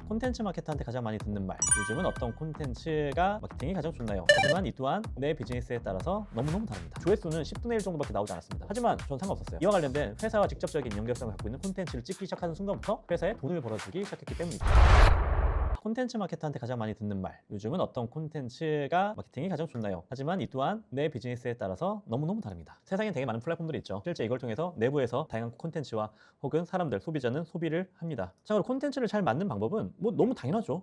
콘텐츠 마케터한테 가장 많이 듣는 말, 요즘은 어떤 콘텐츠가 마케팅이 가장 좋나요? 하지만 이 또한 내 비즈니스에 따라서 너무너무 다릅니다. 조회수는 10분의 1 정도밖에 나오지 않았습니다. 하지만 전 상관없었어요. 이와 관련된 회사와 직접적인 연결성을 갖고 있는 콘텐츠를 찍기 시작하는 순간부터 회사에 돈을 벌어주기 시작했기 때문이죠. 콘텐츠 마케터한테 가장 많이 듣는 말, 요즘은 어떤 콘텐츠가 마케팅이 가장 좋나요? 하지만 이 또한 내 비즈니스에 따라서 너무너무 다릅니다. 세상에 되게 많은 플랫폼들이 있죠. 실제 이걸 통해서 내부에서 다양한 콘텐츠와 혹은 사람들, 소비자는 소비를 합니다. 참고로 콘텐츠를 잘 만든 방법은 뭐 너무 당연하죠.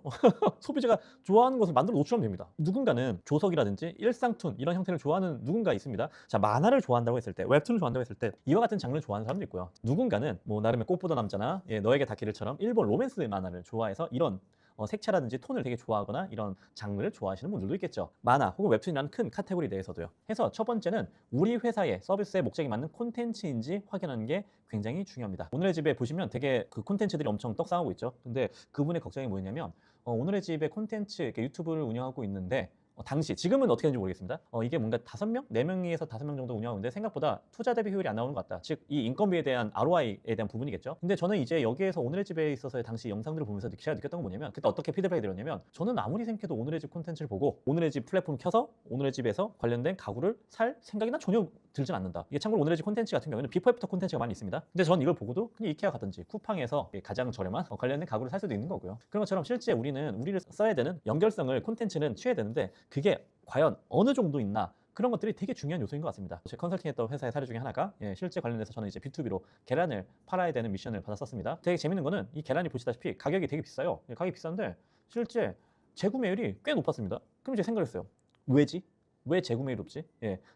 소비자가 좋아하는 것을 만들어 노출하면 됩니다. 누군가는 조석이라든지 일상툰 이런 형태를 좋아하는 누군가 있습니다. 자, 만화를 좋아한다고 했을 때, 웹툰을 좋아한다고 했을 때 이와 같은 장르를 좋아하는 사람도 있고요. 누군가는 뭐 나름의 꽃보다 남자나 너에게 닿기를처럼 일본 로맨스 만화를 좋아해서 이런 색채라든지 톤을 되게 좋아하거나 이런 장르를 좋아하시는 분들도 있겠죠. 만화 혹은 웹툰이라는 큰 카테고리 내에서도요. 해서 첫 번째는 우리 회사의 서비스의 목적에 맞는 콘텐츠인지 확인하는 게 굉장히 중요합니다. 오늘의 집에 보시면 되게 그 콘텐츠들이 엄청 떡상하고 있죠. 근데 그분의 걱정이 뭐였냐면 오늘의 집에 콘텐츠 유튜브를 운영하고 있는데 당시 지금은 어떻게 되는지 모르겠습니다. 이게 뭔가 5명? 4명에서 5명 정도 운영하는데 생각보다 투자 대비 효율이 안 나오는 것 같다. 즉 이 인건비에 대한 ROI에 대한 부분이겠죠. 근데 저는 이제 여기에서 오늘의 집에 있어서의 당시 영상들을 보면서 제가 느꼈던 건 뭐냐면 그때 어떻게 피드백이 들었냐면 저는 아무리 생각해도 오늘의 집 콘텐츠를 보고 오늘의 집 플랫폼 켜서 오늘의 집에서 관련된 가구를 살 생각이 난 전혀 들진 않는다. 이게 참고로 오늘의 집 콘텐츠 같은 경우에는 비포 애프터 콘텐츠가 많이 있습니다. 근데 전 이걸 보고도 그냥 이케아 가든지 쿠팡에서 가장 저렴한 관련된 가구를 살 수도 있는 거고요. 그런 것처럼 실제 우리를 써야 되는 연결성을 콘텐츠는 취해야 되는데 그게 과연 어느 정도 있나 그런 것들이 되게 중요한 요소인 것 같습니다. 제 컨설팅했던 회사의 사례 중에 하나가 실제 관련해서 저는 이제 B2B로 계란을 팔아야 되는 미션을 받았었습니다. 되게 재밌는 거는 이 계란이 보시다시피 가격이 되게 비싸요. 가격이 비싼데 실제 재구매율이 꽤 높았습니다. 그럼 이제 생각했어요. 왜지? 왜 재구매율이 높지?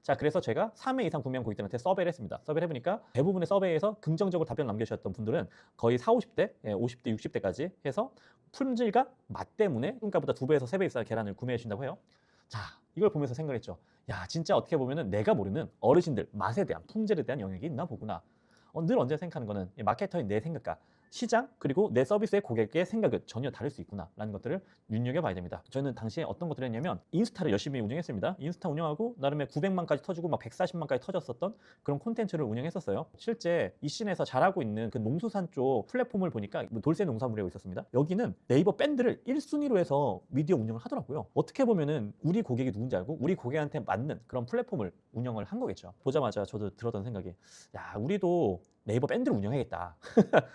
자, 그래서 제가 3회 이상 구매한 고객들한테 서베이를 했습니다. 서베이를 해보니까 대부분의 서베이에서 긍정적으로 답변 남겨주셨던 분들은 거의 40, 50대, 50대, 60대까지 해서 품질과 맛 때문에 평가보다 2배에서 3배 비싼 계란을 구매해 주신다고 해요. 자, 이걸 보면서 생각했죠. 야, 진짜 어떻게 보면은 내가 모르는 어르신들 맛에 대한 품질에 대한 영역이 있나 보구나. 늘 언제 생각하는 거는 마케터인 내 생각과 시장 그리고 내 서비스의 고객의 생각은 전혀 다를 수 있구나라는 것들을 눈여겨봐야 됩니다. 저는 당시에 어떤 것들을 했냐면 인스타를 열심히 운영했습니다. 인스타 운영하고 나름의 900만까지 터지고 막 140만까지 터졌었던 그런 콘텐츠를 운영했었어요. 실제 이 씬에서 잘하고 있는 그 농수산 쪽 플랫폼을 보니까 돌쇠 농산물이라고 있었습니다. 여기는 네이버 밴드를 1순위로 해서 미디어 운영을 하더라고요. 어떻게 보면은 우리 고객이 누군지 알고 우리 고객한테 맞는 그런 플랫폼을 운영을 한 거겠죠. 보자마자 저도 들었던 생각이 야, 우리도 네이버 밴드를 운영해야겠다.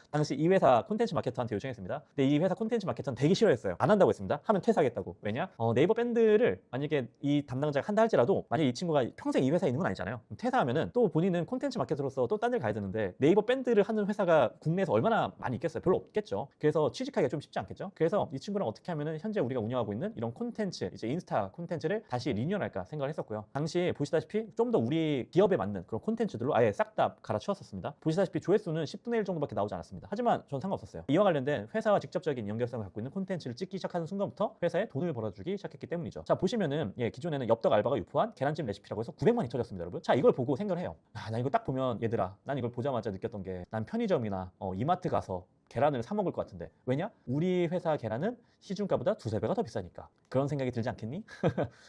당시 이 회사 콘텐츠 마케터한테 요청했습니다. 근데 이 회사 콘텐츠 마케터는 되게 싫어했어요. 안 한다고 했습니다. 하면 퇴사하겠다고. 왜냐? 네이버 밴드를 만약에 이 담당자가 한다 할지라도 만약에 이 친구가 평생 이 회사에 있는 건 아니잖아요. 퇴사하면은 또 본인은 콘텐츠 마케터로서 또 딴 데 가야 되는데 네이버 밴드를 하는 회사가 국내에서 얼마나 많이 있겠어요? 별로 없겠죠. 그래서 취직하기가 좀 쉽지 않겠죠. 그래서 이 친구랑 어떻게 하면은 현재 우리가 운영하고 있는 이런 콘텐츠, 이제 인스타 콘텐츠를 다시 리뉴얼할까 생각을 했었고요. 당시 보시다시피 좀 더 우리 기업에 맞는 그런 콘텐츠들로 아예 싹 다 갈아치웠었습니다. 보시다시피 조회수는 10분의 1 정도밖에 나오지 않았습니다. 하지만 전 상관없었어요. 이와 관련된 회사와 직접적인 연결성을 갖고 있는 콘텐츠를 찍기 시작하는 순간부터 회사에 돈을 벌어주기 시작했기 때문이죠. 자, 보시면은 기존에는 엽떡 알바가 유포한 계란찜 레시피라고 해서 900만이 터졌습니다, 여러분. 자, 이걸 보고 생각을 해요. 나 이거 딱 보면 얘들아, 난 이걸 보자마자 느꼈던 게 난 편의점이나 이마트 가서 계란을 사 먹을 것 같은데 왜냐? 우리 회사 계란은 시중가보다 2~3배가 더 비싸니까. 그런 생각이 들지 않겠니?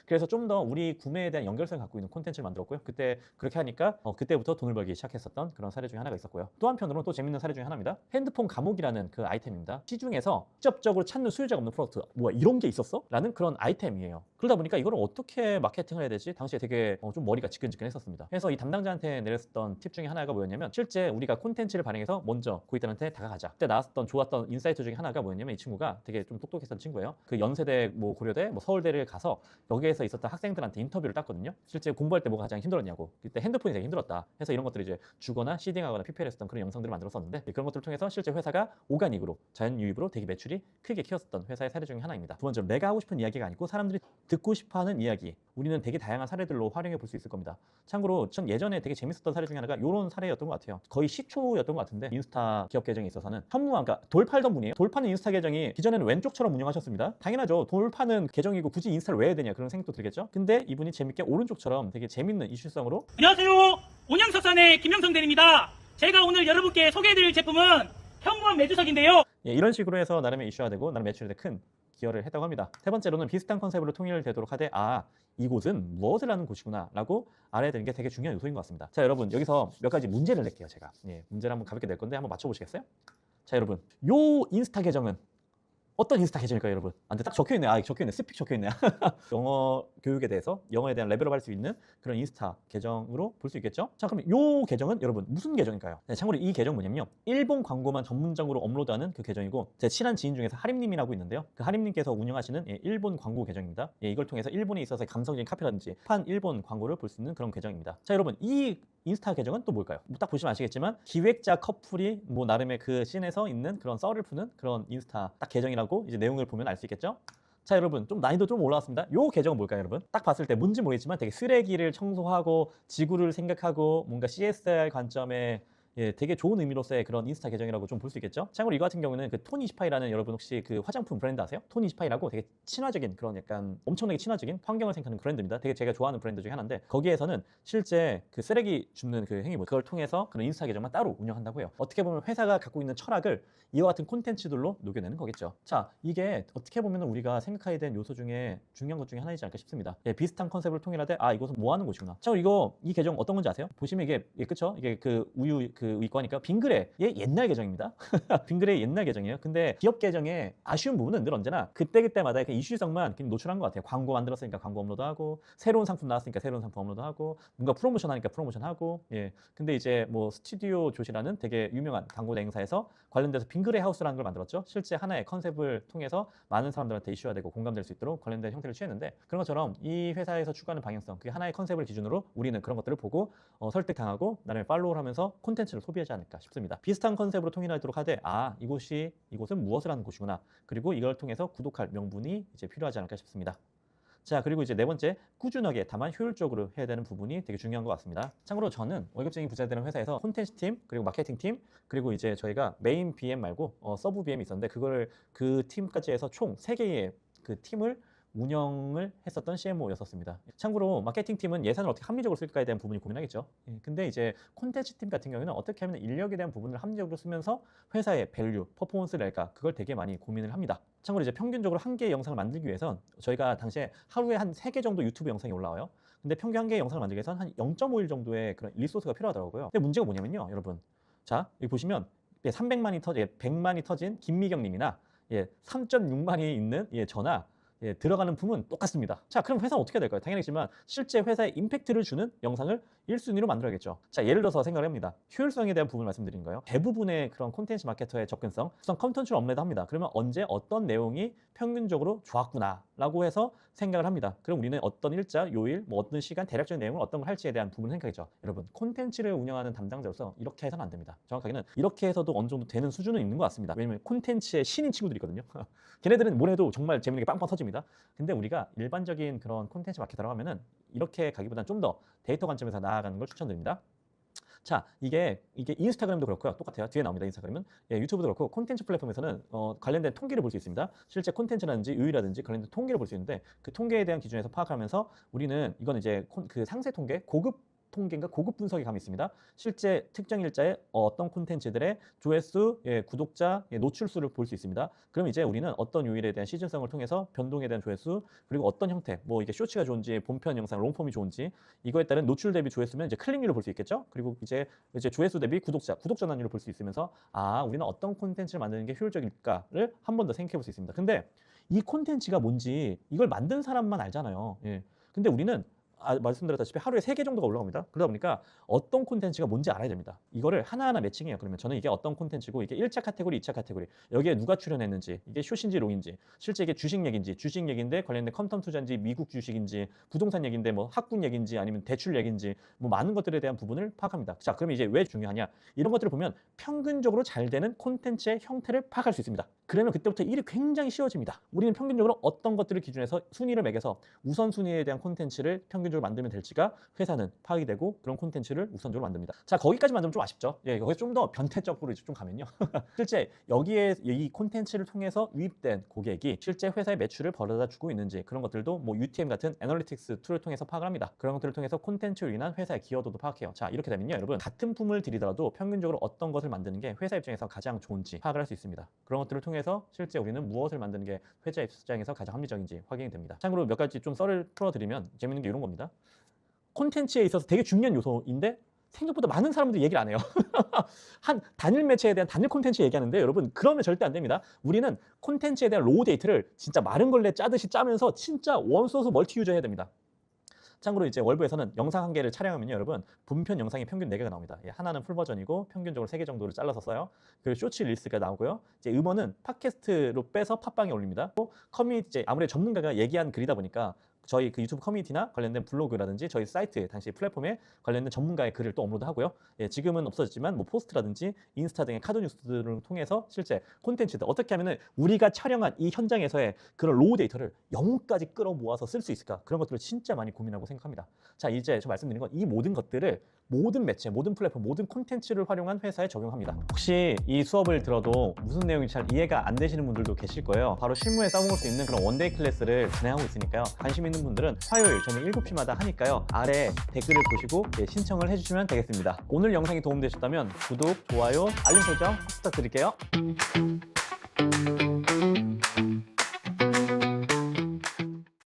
그래서 좀 더 우리 구매에 대한 연결성을 갖고 있는 콘텐츠를 만들었고요. 그때 그렇게 하니까 그때부터 돈을 벌기 시작했었던 그런 사례 중에 하나가 있었고요. 또 한편으로는 또 재밌는 사례 중에 하나입니다. 핸드폰 감옥이라는 그 아이템입니다. 시중에서 직접적으로 찾는 수요자가 없는 프로덕트, 뭐야 이런 게 있었어? 라는 그런 아이템이에요. 그러다 보니까 이걸 어떻게 마케팅을 해야 되지? 당시에 되게 좀 머리가 지끈지끈했었습니다. 그래서 이 담당자한테 내렸던 팁 중에 하나가 뭐였냐면 실제 우리가 콘텐츠를 발행해서 먼저 고객들한테 다가가자. 그때 나왔던 좋았던 인사이트 중에 하나가 뭐였냐면 이 친구가 되게 좀 똑똑했던 친구예요. 그 연세대, 고려대, 서울대를 가서 여기에서 있었던 학생들한테 인터뷰를 땄거든요. 실제 공부할 때 뭐가 가장 힘들었냐고. 그때 핸드폰이 되게 힘들었다. 해서 이런 것들을 이제 주거나 시딩하거나 PPL 했었던 그런 영상들을 만들었었는데 그런 것들을 통해서 실제 회사가 오가닉으로 자연 유입으로 되게 매출이 크게 키웠었던 회사의 사례 중에 하나입니다. 두 번째로 내가 하고 싶은 이야기가 아니고 사람들이 듣고 싶어하는 이야기. 우리는 되게 다양한 사례들로 활용해 볼 수 있을 겁니다. 참고로 전 예전에 되게 재밌었던 사례 중에 하나가 이런 사례였던 것 같아요. 거의 시초였던 것 같은데 인스타 기업 계정에 있어서는 현무암, 그러니까 돌 팔던 분이에요. 돌 파는 인스타 계정이 기존에는 왼쪽처럼 운영하셨습니다. 당연하죠. 돌 파는 계정이고 굳이 인스타를 왜 해야 되냐 그런 생각도 들겠죠. 근데 이분이 재밌게 오른쪽처럼 되게 재밌는 이슈성으로 안녕하세요. 온양석산의 김영성 대리입니다. 제가 오늘 여러분께 소개해드릴 제품은 현무암 매주석인데요. 이런 식으로 해서 나름의 이슈화 되고 나름 매출에 큰 기여를 했다고 합니다. 세 번째로는 비슷한 컨셉으로 통일되도록 하되 이곳은 무엇을 하는 곳이구나 라고 알아야 되는 게 되게 중요한 요소인 것 같습니다. 자, 여러분 여기서 몇 가지 문제를 낼게요. 제가 문제를 한번 가볍게 낼 건데 한번 맞춰보시겠어요? 자, 여러분 요 인스타 계정은 어떤 인스타 계정일까요, 여러분? 근데 딱 적혀있네. 적혀있네. 스픽 적혀있네. 영어 교육에 대해서 영어에 대한 레벨업 할 수 있는 그런 인스타 계정으로 볼 수 있겠죠? 자, 그럼 이 계정은 여러분 무슨 계정일까요? 네, 참고로 이 계정 뭐냐면요, 일본 광고만 전문적으로 업로드하는 그 계정이고, 제 친한 지인 중에서 하림님이라고 있는데요, 그 하림님께서 운영하시는 일본 광고 계정입니다. 이걸 통해서 일본에 있어서 감성적인 카페라든지 판 일본 광고를 볼 수 있는 그런 계정입니다. 자, 여러분, 이 인스타 계정은 또 뭘까요? 딱 보시면 아시겠지만 기획자 커플이 뭐 나름의 그 씬에서 있는 그런 썰을 푸는 그런 인스타 딱 계정이라고 이제 내용을 보면 알 수 있겠죠? 자, 여러분, 좀 난이도 좀 올라왔습니다. 요 계정은 뭘까요, 여러분? 딱 봤을 때 뭔지 모르겠지만 되게 쓰레기를 청소하고 지구를 생각하고 뭔가 CSR 관점에 되게 좋은 의미로서의 그런 인스타 계정이라고 좀 볼 수 있겠죠? 참고로 이거 같은 경우는 그 톤28이라는, 여러분 혹시 그 화장품 브랜드 아세요? 톤28이라고 되게 친화적인 그런 약간 엄청나게 친화적인 환경을 생각하는 브랜드입니다. 되게 제가 좋아하는 브랜드 중에 하나인데, 거기에서는 실제 그 쓰레기 줍는 그 행위, 그걸 통해서 그런 인스타 계정만 따로 운영한다고 해요. 어떻게 보면 회사가 갖고 있는 철학을 이와 같은 콘텐츠들로 녹여내는 거겠죠. 자, 이게 어떻게 보면 우리가 생각해야 되는 요소 중에 중요한 것 중에 하나이지 않을까 싶습니다. 비슷한 컨셉을 통일하되 이것은 뭐 하는 곳이구나. 자, 이 계정 어떤 건지 아세요? 보시면 이게 그쵸? 이게 그 우유 그 위과니까 빙그레의 옛날 계정입니다. 빙그레의 옛날 계정이에요. 근데 기업 계정의 아쉬운 부분은 늘 언제나 그때그때마다 그 이슈성만 그냥 노출한 것 같아요. 광고 만들었으니까 광고 업로드하고, 새로운 상품 나왔으니까 새로운 상품 업로드하고, 뭔가 프로모션 하니까 프로모션 하고. 근데 이제 뭐 스튜디오 조시라는 되게 유명한 광고 행사에서 관련돼서 빙그레 하우스라는 걸 만들었죠. 실제 하나의 컨셉을 통해서 많은 사람들한테 이슈화 되고 공감될 수 있도록 관련된 형태를 취했는데, 그런 것처럼 이 회사에서 추구하는 방향성, 그게 하나의 컨셉을 기준으로 우리는 그런 것들을 보고 설득당하고 나름의 팔로우를 하면서 콘텐츠를 소비하지 않을까 싶습니다. 비슷한 컨셉으로 통일하도록 하되, 이곳은 무엇을 하는 곳이구나, 그리고 이걸 통해서 구독할 명분이 이제 필요하지 않을까 싶습니다. 자, 그리고 이제 네 번째, 꾸준하게 다만 효율적으로 해야 되는 부분이 되게 중요한 것 같습니다. 참고로 저는 월급쟁이 부자 되는 회사에서 콘텐츠 팀, 그리고 마케팅 팀, 그리고 이제 저희가 메인 BM 말고 서브 BM이 있었는데, 그 팀까지 해서 총 3개의 그 팀을 운영을 했었던 CMO였었습니다. 참고로 마케팅 팀은 예산을 어떻게 합리적으로 쓸까에 대한 부분이 고민하겠죠. 근데 이제 콘텐츠 팀 같은 경우에는 어떻게 하면 인력에 대한 부분을 합리적으로 쓰면서 회사의 밸류, 퍼포먼스를 낼까, 그걸 되게 많이 고민을 합니다. 참고로 이제 평균적으로 한 개의 영상을 만들기 위해선 저희가 당시에 하루에 한 3개 정도 유튜브 영상이 올라와요. 근데 평균 한 개의 영상을 만들기 위해선 한 0.5일 정도의 그런 리소스가 필요하더라고요. 근데 문제가 뭐냐면요, 여러분. 자, 여기 보시면 100만이 터진 김미경 님이나 3.6만이 있는 저나 들어가는 품은 똑같습니다. 자, 그럼 회사는 어떻게 해야 될까요? 당연하지만 실제 회사에 임팩트를 주는 영상을 1순위로 만들어야겠죠. 자, 예를 들어서 생각을 합니다. 효율성에 대한 부분을 말씀드린 거예요. 대부분의 그런 콘텐츠 마케터의 접근성, 우선 컨텐츠를 업로드합니다. 그러면 언제 어떤 내용이 평균적으로 좋았구나 라고 해서 생각을 합니다. 그럼 우리는 어떤 일자, 요일, 뭐 어떤 시간, 대략적인 내용을 어떤 걸 할지에 대한 부분을 생각하죠. 여러분, 콘텐츠를 운영하는 담당자로서 이렇게 해서는 안 됩니다. 정확하게는 이렇게 해서도 어느 정도 되는 수준은 있는 것 같습니다. 왜냐면 콘텐츠의 신인 친구들이 있거든요. 걔네들은 뭘 해도 정말 재밌는 게 빵빵 터집니다. 근데 우리가 일반적인 그런 콘텐츠 마케터라고 하면은 이렇게 가기보다는 좀 더 데이터 관점에서 나아가는 걸 추천드립니다. 자, 이게 인스타그램도 그렇고요. 똑같아요. 뒤에 나옵니다. 인스타그램은. 유튜브도 그렇고 콘텐츠 플랫폼에서는 관련된 통계를 볼 수 있습니다. 실제 콘텐츠라든지 의의라든지 관련된 통계를 볼 수 있는데, 그 통계에 대한 기준에서 파악하면서 우리는 이건 이제 그 상세 통계, 고급 통계인가 고급 분석이 감이 있습니다. 실제 특정 일자에 어떤 콘텐츠들의 조회수, 구독자, 노출수를 볼 수 있습니다. 그럼 이제 우리는 어떤 요일에 대한 시즌성을 통해서 변동에 대한 조회수, 그리고 어떤 형태, 뭐 이게 쇼츠가 좋은지, 본편 영상, 롱폼이 좋은지, 이거에 따른 노출 대비 조회수면 이제 클릭률을 볼 수 있겠죠. 그리고 이제 조회수 대비 구독자 전환율을 볼 수 있으면서 우리는 어떤 콘텐츠를 만드는 게 효율적일까를 한 번 더 생각해 볼 수 있습니다. 근데 이 콘텐츠가 뭔지 이걸 만든 사람만 알잖아요. 근데 우리는 말씀드렸다시피 하루에 3개 정도가 올라갑니다. 그러다 보니까 어떤 콘텐츠가 뭔지 알아야 됩니다. 이거를 하나하나 매칭해요. 그러면 저는 이게 어떤 콘텐츠고, 이게 1차 카테고리, 2차 카테고리, 여기에 누가 출연했는지, 이게 쇼신지 롱인지, 실제 이게 주식 얘기인데 관련된 컴텀 투자인지, 미국 주식인지, 부동산 얘기인데 뭐 학군 얘기인지, 아니면 대출 얘기인지, 뭐 많은 것들에 대한 부분을 파악합니다. 자, 그러면 이제 왜 중요하냐? 이런 것들을 보면 평균적으로 잘 되는 콘텐츠의 형태를 파악할 수 있습니다. 그러면 그때부터 일이 굉장히 쉬워집니다. 우리는 평균적으로 어떤 것들을 기준해서 순위를 매겨서 우선순위에 대한 콘텐츠를 평균적으로 만들면 될지가 회사는 파악이 되고, 그런 콘텐츠를 우선적으로 만듭니다. 자, 거기까지 만들면 좀 아쉽죠. 거기서 좀 더 변태적으로 좀 가면요. 실제 여기에 이 콘텐츠를 통해서 유입된 고객이 실제 회사의 매출을 벌어다 주고 있는지, 그런 것들도 뭐 UTM 같은 애널리틱스 툴을 통해서 파악을 합니다. 그런 것들을 통해서 콘텐츠로 인한 회사의 기여도도 파악해요. 자, 이렇게 되면요, 여러분, 같은 품을 들이더라도 평균적으로 어떤 것을 만드는 게 회사 입장에서 가장 좋은지 파악을 할 수 있습니다. 그런 것들을 통해서 실제 우리는 무엇을 만드는 게 회사 입장에서 가장 합리적인지 확인이 됩니다. 참고로 몇 가지 좀 썰을 풀어드리면 재밌는 게 이런 겁니다. 콘텐츠에 있어서 되게 중요한 요소인데 생각보다 많은 사람들이 얘기를 안 해요. 한 단일 매체에 대한 단일 콘텐츠 얘기하는데 여러분 그러면 절대 안 됩니다. 우리는 콘텐츠에 대한 로우 데이터를 진짜 마른 걸레 짜듯이 짜면서 진짜 원소스 멀티 유저 해야 됩니다. 참고로 이제 월브에서는 영상 한 개를 촬영하면요 여러분 본편 영상이 평균 4개가 나옵니다. 하나는 풀 버전이고 평균적으로 3개 정도를 잘라서 써요. 그리고 쇼츠 릴스가 나오고요. 이제 음원은 팟캐스트로 빼서 팟빵에 올립니다. 또 커뮤니티 이제 아무래도 전문가가 얘기한 글이다 보니까 저희 그 유튜브 커뮤니티나 관련된 블로그라든지 저희 사이트 당시 플랫폼에 관련된 전문가의 글을 또 업로드하고요. 지금은 없어졌지만 뭐 포스트라든지 인스타 등의 카드 뉴스들을 통해서 실제 콘텐츠들 어떻게 하면은 우리가 촬영한 이 현장에서의 그런 로우 데이터를 영혼까지 끌어모아서 쓸 수 있을까 그런 것들을 진짜 많이 고민하고 생각합니다. 자 이제 저 말씀드린 건 이 모든 것들을 모든 매체, 모든 플랫폼, 모든 콘텐츠를 활용한 회사에 적용합니다. 혹시 이 수업을 들어도 무슨 내용인지 잘 이해가 안 되시는 분들도 계실 거예요. 바로 실무에 써먹을 수 있는 그런 원데이 클래스를 진행하고 있으니까요. 관심 있는 분들은 화요일 저녁 7시마다 하니까요. 아래 댓글을 보시고 신청을 해주시면 되겠습니다. 오늘 영상이 도움되셨다면 구독, 좋아요, 알림 설정 부탁드릴게요.